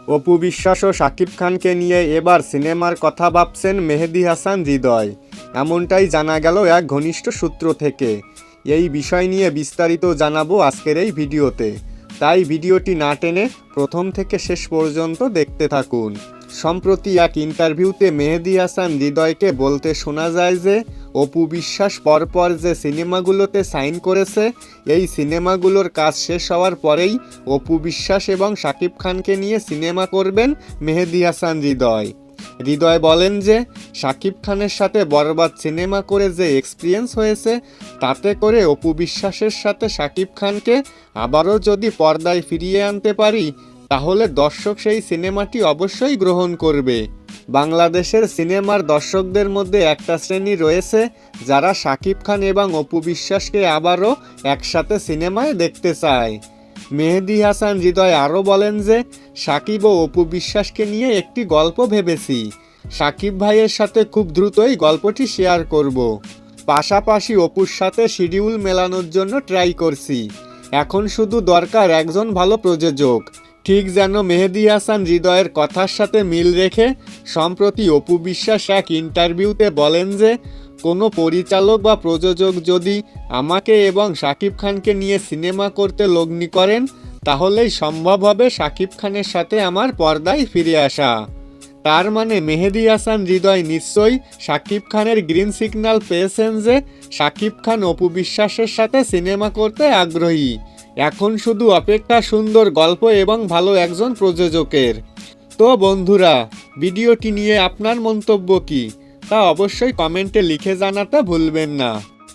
অপু বিশ্বাস ও শাকিব খানকে নিয়ে এবার সিনেমার কথা ভাবছেন মেহেদী হাসান হৃদয়। এমনটাই জানা গেল এক ঘনিষ্ঠ সূত্র থেকে। এই বিষয় নিয়ে বিস্তারিত জানাবো আজকের এই ভিডিওতে, তাই ভিডিওটি না টেনে প্রথম থেকে শেষ পর্যন্ত দেখতে থাকুন। সম্প্রতি এক ইন্টারভিউতে মেহেদী হাসান হৃদয়কে বলতে শোনা যায় যে অপু বিশ্বাস পরপর যে সিনেমাগুলোতে সাইন করেছে, এই সিনেমাগুলোর কাজ শেষ হওয়ার পরেই অপু বিশ্বাস এবং শাকিব খানকে নিয়ে সিনেমা করবেন মেহেদী হাসান হৃদয়। হৃদয় বলেন যে শাকিব খানের সাথে বরবাদ সিনেমা করে যে এক্সপিরিয়েন্স হয়েছে, তাতে করে অপু বিশ্বাসের সাথে শাকিব খানকে আবারও যদি পর্দায় ফিরিয়ে আনতে পারি, তাহলে দর্শক সেই সিনেমাটি অবশ্যই গ্রহণ করবে। বাংলাদেশের সিনেমার দর্শকদের মধ্যে একটা শ্রেণী রয়েছে যারা শাকিব খান এবং অপু বিশ্বাসকে আবারও একসাথে সিনেমায় দেখতে চায়। মেহেদী হাসান হৃদয় আরও বলেন যে শাকিব ও অপু বিশ্বাসকে নিয়ে একটি গল্প ভেবেছি। শাকিব ভাইয়ের সাথে খুব দ্রুতই গল্পটি শেয়ার করব। পাশাপাশি অপুর সাথে শিডিউল মেলানোর জন্য ট্রাই করছি। এখন শুধু দরকার একজন ভালো প্রযোজক। ঠিক যেন মেহেদী হাসান হৃদয়ের কথার সাথে মিল রেখে সম্প্রতি অপু বিশ্বাস এক ইন্টারভিউতে বলেন যে কোনো পরিচালক বা প্রযোজক যদি আমাকে এবং শাকিব খানকে নিয়ে সিনেমা করতে লগ্নি করেন, তাহলেই সম্ভব হবে শাকিব খানের সাথে আমার পর্দায় ফিরে আসা। তার মানে মেহেদী হাসান হৃদয় নিশ্চয়ই শাকিব খানের গ্রিন সিগন্যাল পেয়েছেন যে শাকিব খান অপু বিশ্বাসের সাথে সিনেমা করতে আগ্রহী। এখন শুধু অপেক্ষা সুন্দর গল্প এবং ভালো একজন প্রযোজকের। তো বন্ধুরা, ভিডিওটি নিয়ে আপনার মন্তব্য কী তা অবশ্যই কমেন্টে লিখে জানাতে ভুলবেন না।